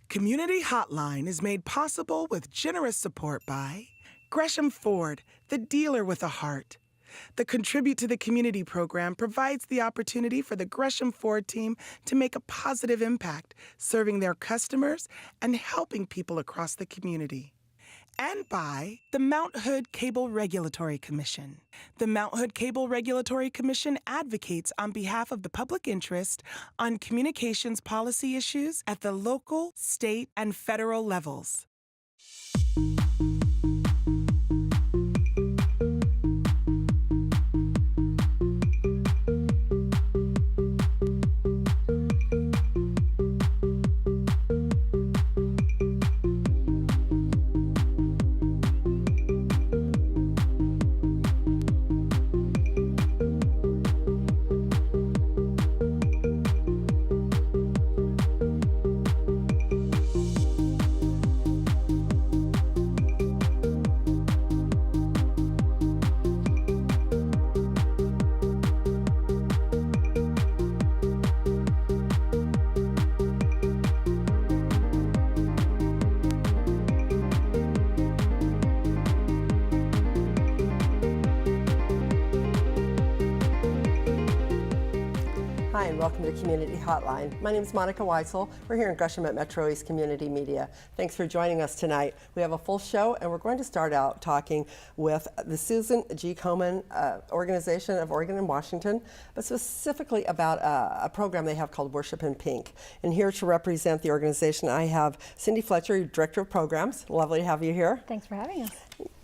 Community Hotline is made possible with generous support by Gresham Ford, the dealer with a heart. The Contribute to the Community program provides the opportunity for the Gresham Ford team to make a positive impact, serving their customers and helping people across the community. And by the Mount Hood Cable Regulatory Commission. The Mount Hood Cable Regulatory Commission advocates on behalf of the public interest on communications policy issues at the local, state, and federal levels. Hi, and welcome to Community Hotline. My name is Monica Weitzel. We're here in Gresham at MetroEast Community Media. Thanks for joining us tonight. We have a full show, and we're going to start out talking with the Susan G. Komen organization of Oregon and Washington, but specifically about a program they have called Worship in Pink. And here to represent the organization, I have Cindy Fletcher, Director of Programs. Lovely to have you here. Thanks for having us.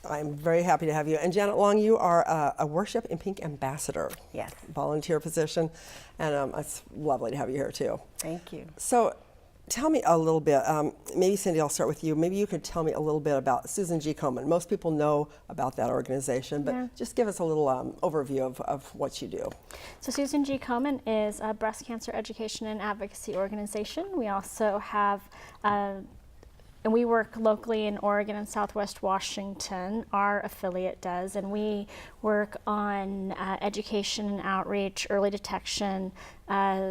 I'm very happy to have you. And Janet Long, you are a Worship in Pink ambassador. Yes. Volunteer position. And it's lovely to have you here too. Thank you. So tell me a little bit, maybe Cindy, I'll start with you. Maybe you could tell me a little bit about Susan G. Komen. Most people know about that organization, but just give us a little overview of what you do. So Susan G. Komen is a breast cancer education and advocacy organization. We also have and we work locally in Oregon and Southwest Washington, our affiliate does, and we work on education and outreach, early detection,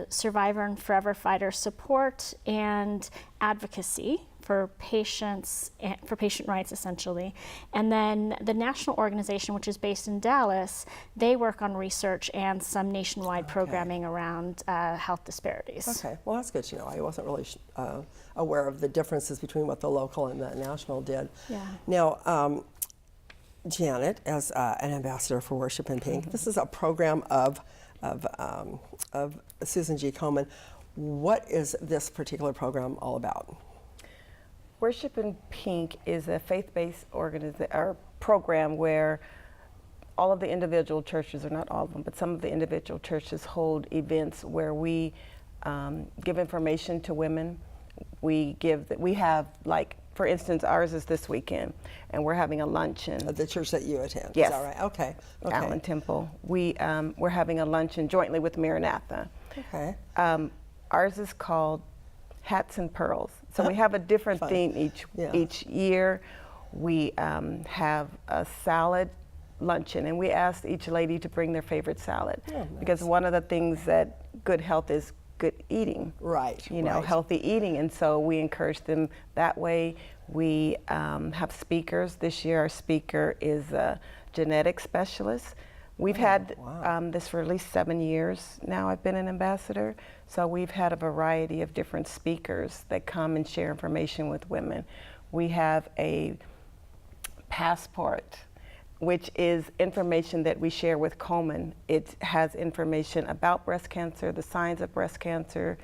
survivor and forever fighter support, and advocacy for patients, for patient rights essentially. And then the national organization, which is based in Dallas, they work on research and some nationwide programming around health disparities. Okay, well that's good to know. I wasn't really aware of the differences between what the local and the national did. Yeah. Now, Janet, as an ambassador for Worship in Pink, this is a program of Susan G. Komen. What is this particular program all about? Worship in Pink is a faith-based program where all of the individual churches, or not all of them, but some of the individual churches hold events where we give information to women. We have, like, for instance, ours is this weekend, and we're having a luncheon. At the church that you attend? Yes. Is that right? Okay. Okay. Allen Temple. We're having a luncheon jointly with Maranatha. Okay. Ours is called Hats and Pearls. So we have a different theme each year. We have a salad luncheon, and we asked each lady to bring their favorite salad. Oh, nice. Because one of the things that good health is good eating. Right. You know, healthy eating, and so we encourage them that way. We have speakers. This year our speaker is a genetic specialist. We've had this for at least 7 years now. I've been an ambassador. So we've had a variety of different speakers that come and share information with women. We have a passport, which is information that we share with Komen. It has information about breast cancer, the signs of breast cancer,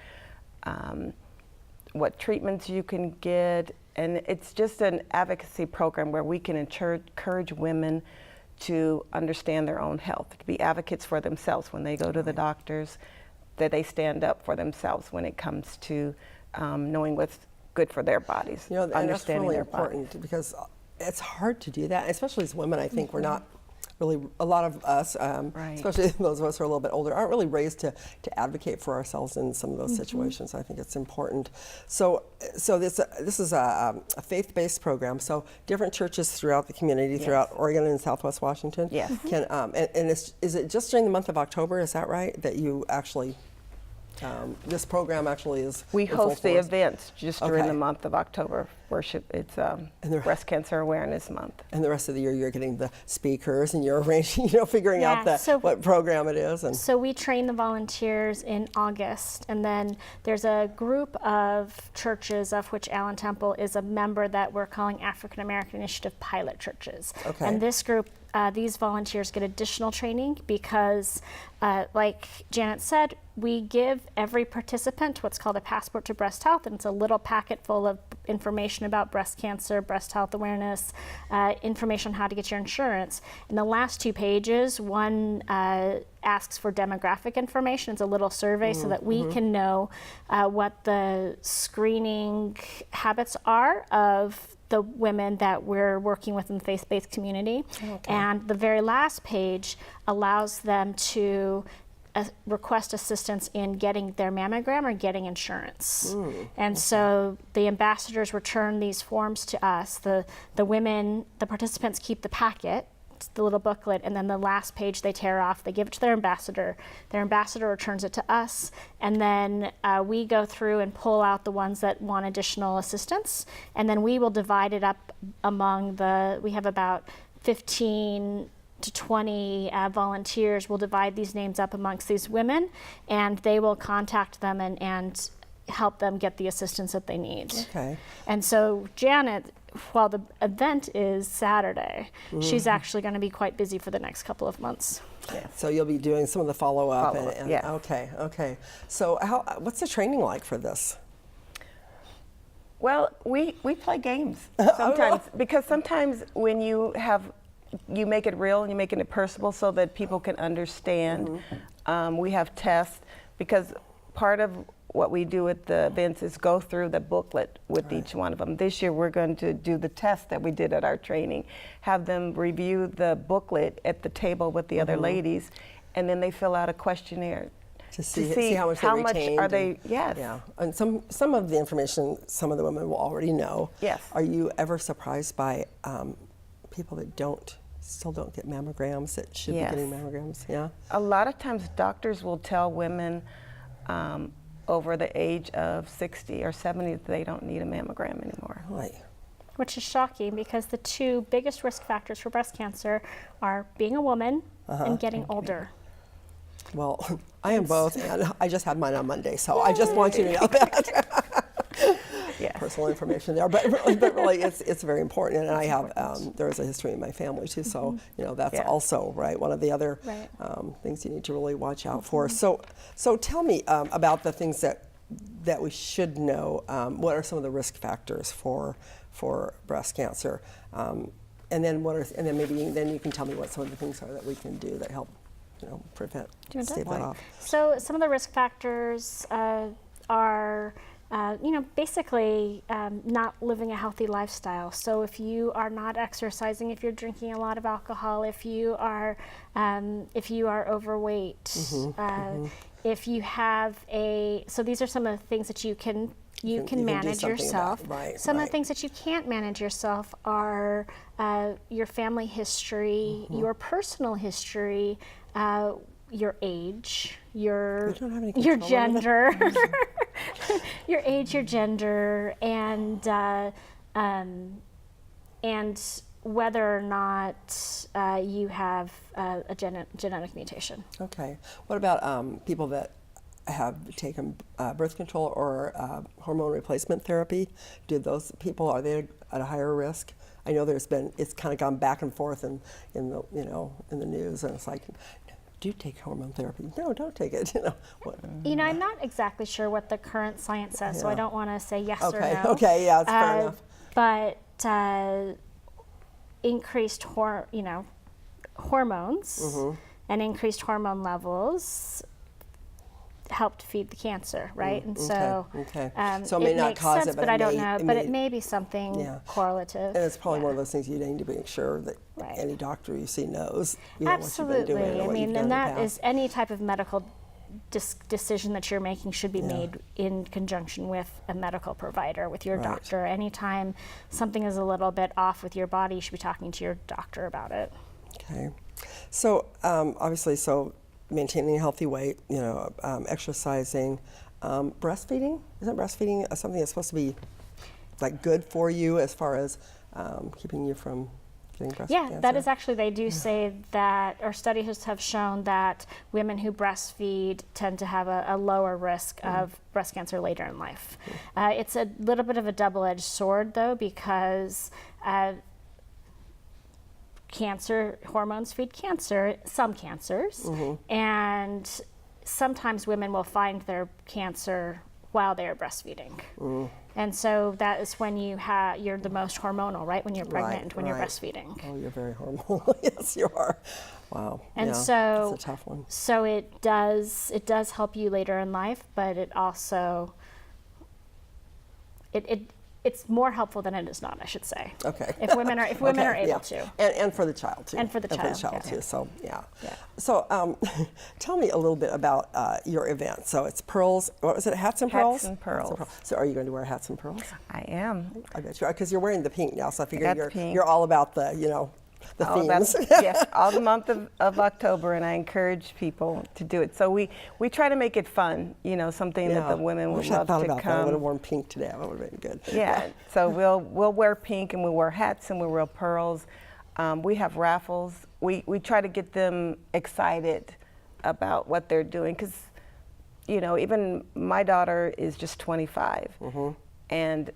what treatments you can get, and it's just an advocacy program where we can encourage women to understand their own health, to be advocates for themselves when they go to the doctors, that they stand up for themselves when it comes to knowing what's good for their bodies, you know, and understanding that's really their important bodies. Because it's hard to do that, especially as women. I think we're not really, a lot of us, especially those of us who are a little bit older, aren't really raised to advocate for ourselves in some of those situations. I think it's important. So this is a faith-based program. So different churches throughout the community, throughout Oregon and Southwest Washington, can and is it just during the month of October? Is that right? That you actually this program actually is. We in full host the force. events just during Okay. the month of October. It's Breast Cancer Awareness Month. And the rest of the year, you're getting the speakers and you're arranging, figuring out what program it is. And so we train the volunteers in August, and then there's a group of churches of which Allen Temple is a member that we're calling African American Initiative Pilot Churches. Okay. And this group, these volunteers get additional training because, like Janet said, we give every participant what's called a passport to breast health, and it's a little packet full of information about breast cancer, breast health awareness, information on how to get your insurance. In the last 2 pages, one asks for demographic information. It's a little survey so that we can know what the screening habits are of the women that we're working with in the faith-based community. Okay. And the very last page allows them to request assistance in getting their mammogram or getting insurance. And so the ambassadors return these forms to us. The participants keep the packet, the little booklet, and then the last page they tear off, they give it to their ambassador. Their ambassador returns it to us, and then we go through and pull out the ones that want additional assistance, and then we will divide it up among we have about 15 to 20 volunteers. We'll divide these names up amongst these women, and they will contact them and help them get the assistance that they need. Okay. And so Janet, while the event is Saturday, she's actually going to be quite busy for the next couple of months. So you'll be doing some of the follow-up. Yes. Okay. So what's the training like for this? Well, we play games sometimes because sometimes when you make it real and you make it personable so that people can understand. We have tests because part of what we do at the events is go through the booklet with each one of them. This year we're going to do the test that we did at our training, have them review the booklet at the table with the other ladies, and then they fill out a questionnaire To see how much they retained. Are they, yes. Yeah, and some of the information some of the women will already know. Yes. Are you ever surprised by people that still don't get mammograms that should be getting mammograms? Yeah. A lot of times doctors will tell women over the age of 60 or 70 that they don't need a mammogram anymore. Really? Which is shocking because the 2 biggest risk factors for breast cancer are being a woman and getting older. Well, I am both, and I just had mine on Monday, so I just want you to know that. Yes. Personal information there, but really it's very important, and I have there is a history in my family too, so that's also one of the other things you need to really watch out for. So tell me about the things that we should know. What are some of the risk factors for breast cancer, and then maybe you can tell me what some of the things are that we can do that help prevent, stave that off. So some of the risk factors are basically not living a healthy lifestyle. So if you are not exercising, if you're drinking a lot of alcohol, if you are overweight, if you have so these are some of the things that you can manage yourself. Some of the things that you can't manage yourself are your family history, your personal history, your age, your gender, your age, your gender, and whether or not you have a genetic mutation. Okay. What about people that have taken birth control or hormone replacement therapy? Do those people, are they at a higher risk? I know it's kind of gone back and forth in the news, and it's like, do you take hormone therapy? No, don't take it. I'm not exactly sure what the current science says, so I don't want to say yes or no. Okay, yeah, it's fair enough. But increased hormones and increased hormone levels helped feed the cancer, right? And so, so it may not cause sense, it, but I don't know. But it may be something correlative. And it's probably one of those things you need to make sure that any doctor you see knows. Absolutely. What you've been doing I mean, and that is any type of medical decision that you're making should be made in conjunction with a medical provider, with your doctor. Anytime something is a little bit off with your body, you should be talking to your doctor about it. Okay. So obviously, maintaining a healthy weight, exercising, breastfeeding. Isn't breastfeeding something that's supposed to be like good for you as far as keeping you from getting breast cancer? That is actually, they do say that, or studies have shown that women who breastfeed tend to have a lower risk of breast cancer later in life. It's a little bit of a double-edged sword, though, because cancer hormones feed cancer, some cancers, and sometimes women will find their cancer while they are breastfeeding. And so that is when you're the most hormonal, right? When you're pregnant, when you're breastfeeding. Oh, you're very hormonal. Yes, you are. Wow. And yeah, so that's a tough one. So it does help you later in life, but it also it's more helpful than it is not, I should say. Okay. If women are able to. And for the child too. And for the child, too. So yeah. So tell me a little bit about your event. So it's pearls. What was it? Hats and pearls. Hats and pearls. So are you going to wear hats and pearls? I am. I bet you are, because you're wearing the pink now. So I figure pink. you're all about the the all themes. Yes, all the month of October, and I encourage people to do it. So we try to make it fun, something that the women would love to I would come. have worn pink today. That would have been good. Yeah. So we'll wear pink, and we'll wear hats, and we'll wear pearls. We have raffles. We try to get them excited about what they're doing, because even my daughter is just 25, and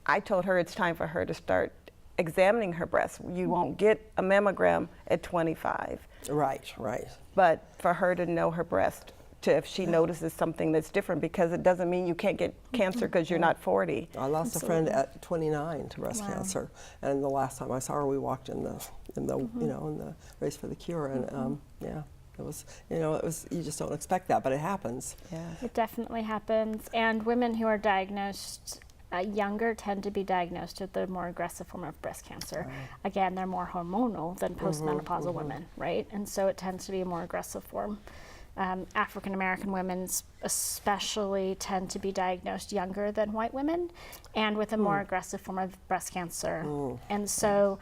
I told her it's time for her to start examining her breasts. You won't get a mammogram at 25. Right. But for her to know her breast, if she notices something that's different, because it doesn't mean you can't get cancer because you're not 40. I lost a friend at 29 to breast cancer, and the last time I saw her, we walked in the in the race for the cure, and it was you just don't expect that, but it happens. Yeah. It definitely happens, and women who are diagnosed younger tend to be diagnosed with the more aggressive form of breast cancer. Again, they're more hormonal than postmenopausal women, right? And so it tends to be a more aggressive form. African American women especially tend to be diagnosed younger than white women, and with a more aggressive form of breast cancer. And so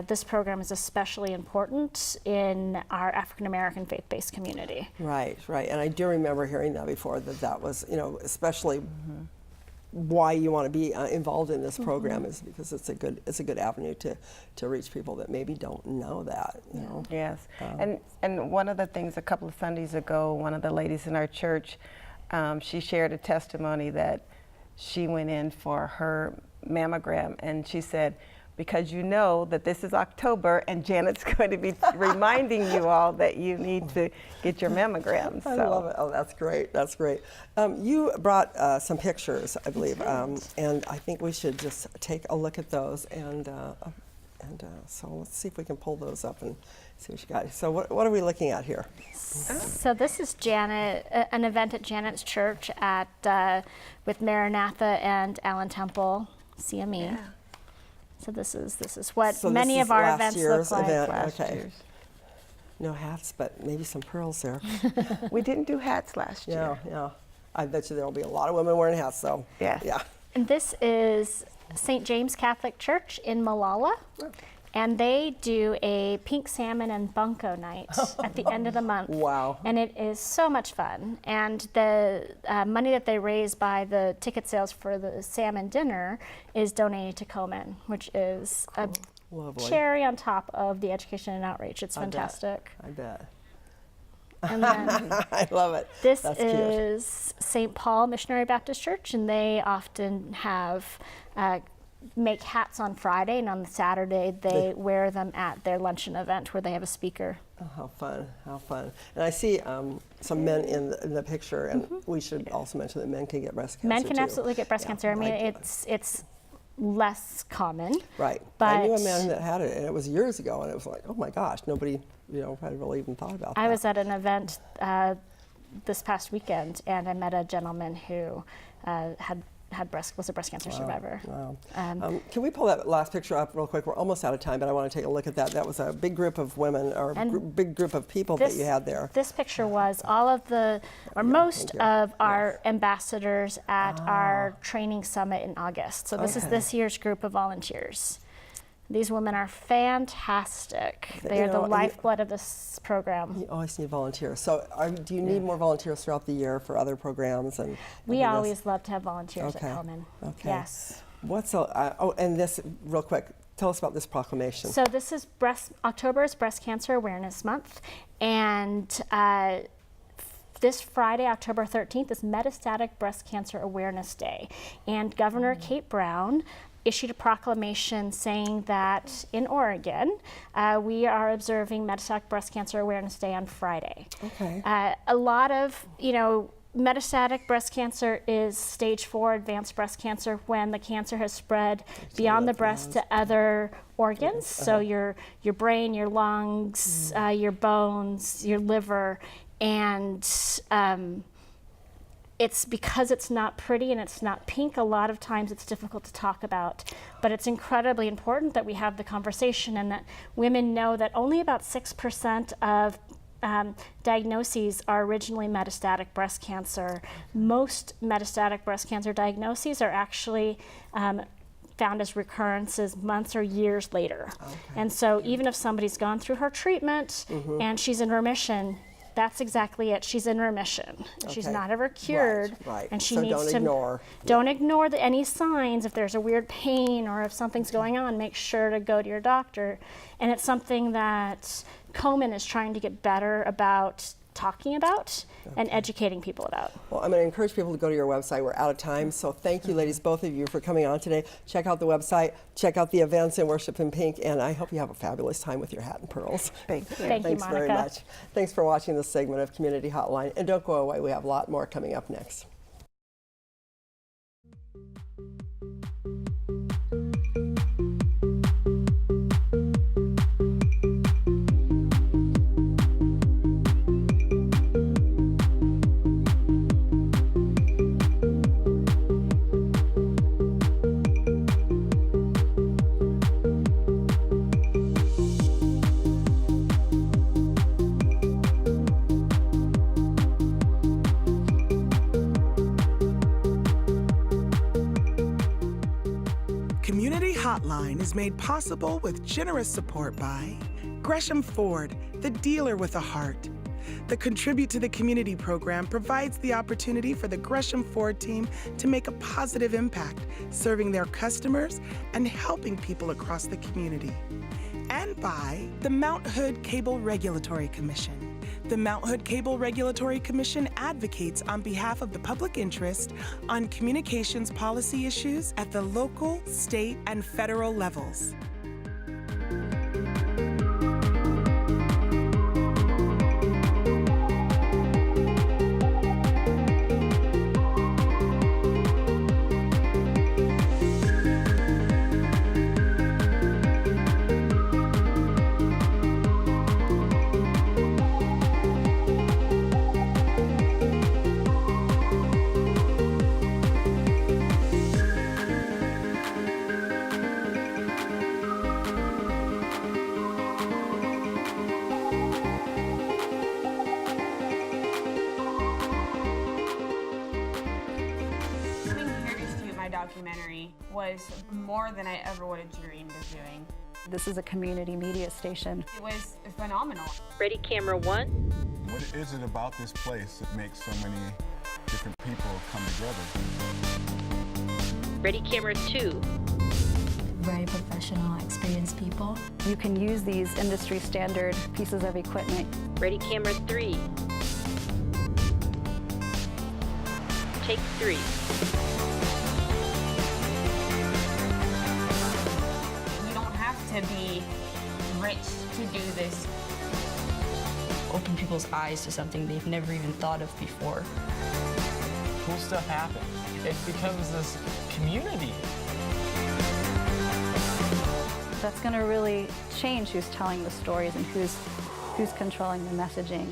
this program is especially important in our African American faith-based community. Right. And I do remember hearing that before, that was, especially why you want to be involved in this program is because it's a good avenue to reach people that maybe don't know that. Yes, and one of the things a couple of Sundays ago, one of the ladies in our church, she shared a testimony that she went in for her mammogram, and she said, because that this is October and Janet's going to be reminding you all that you need to get your mammograms. I love it. Oh, that's great. You brought some pictures, I believe, and I think we should just take a look at those, and so let's see if we can pull those up and see what you got. So what are we looking at here? So this is Janet, an event at Janet's church with Maranatha and Allen Temple CME. Yeah. So this is what many of our events look like. Last year's. No hats, but maybe some pearls there. We didn't do hats last year. Yeah. I bet you there will be a lot of women wearing hats, though. Yes. Yeah. And this is St. James Catholic Church in Malala. And they do a pink salmon and bunko night at the end of the month. Wow. And it is so much fun. And the money that they raise by the ticket sales for the salmon dinner is donated to Komen, which is a cherry on top of the education and outreach. It's fantastic. I bet. And then I love it. This That's is St. Paul Missionary Baptist Church, and they often have make hats on Friday, and on the Saturday they wear them at their luncheon event where they have a speaker. Oh, how fun. And I see some men in the picture, and we should also mention that men can get breast cancer. Men can too. absolutely get breast cancer. I mean, it's less common. Right. But I knew a man that had it, and it was years ago, and it was like, oh my gosh, nobody had really even thought about that. I was at an event this past weekend, and I met a gentleman who was a breast cancer survivor. Wow. Can we pull that last picture up real quick? We're almost out of time, but I want to take a look at that. That was a big group of women, or big group of people that you had there. This picture was all of most of our ambassadors at our training summit in August. So this is this year's group of volunteers. These women are fantastic. They are the lifeblood of this program. You always need volunteers. So do you need more volunteers throughout the year for other programs? And we always love to have volunteers okay. at Komen. Okay. Yes. And this, real quick, tell us about this proclamation. So this is October is Breast Cancer Awareness Month, and this Friday, October 13th, is Metastatic Breast Cancer Awareness Day. And Governor Kate Brown issued a proclamation saying that in Oregon, we are observing Metastatic Breast Cancer Awareness Day on Friday. Okay. A lot of, metastatic breast cancer is stage 4 advanced breast cancer when the cancer has spread beyond the breast to other organs. So your brain, your lungs, your bones, your liver, and it's because it's not pretty and it's not pink, a lot of times it's difficult to talk about. But it's incredibly important that we have the conversation and that women know that only about 6% of diagnoses are originally metastatic breast cancer. Most metastatic breast cancer diagnoses are actually found as recurrences months or years later. Okay. And so even if somebody's gone through her treatment and she's in remission, that's exactly it. She's in remission. Okay. She's not ever cured, right. And she so needs don't ignore any signs. If there's a weird pain or if something's going on, make sure to go to your doctor. And it's something that Komen is trying to get better about talking about and educating people about. Well, I'm going to encourage people to go to your website. We're out of time, so thank you, ladies, both of you, for coming on today. Check out the website, check out the events in Worship in Pink, and I hope you have a fabulous time with your hat and pearls. Thank you, Thanks Monica. very much. Thanks for watching this segment of Community Hotline, and don't go away. We have a lot more coming up next. Community Hotline is made possible with generous support by Gresham Ford, the dealer with a heart. The Contribute to the Community program provides the opportunity for the Gresham Ford team to make a positive impact, serving their customers and helping people across the community. And by the Mount Hood Cable Regulatory Commission. The Mount Hood Cable Regulatory Commission advocates on behalf of the public interest on communications policy issues at the local, state, and federal levels. Documentary was more than I ever would have dreamed of doing. This is a community media station. It was phenomenal. Ready, camera, 1. What is it about this place that makes so many different people come together? Ready, camera, 2. Very professional, experienced people. You can use these industry standard pieces of equipment. Ready, camera, 3. Take 3. To be rich to do this. Open people's eyes to something they've never even thought of before. Cool stuff happens. It becomes this community. That's going to really change who's telling the stories and who's controlling the messaging.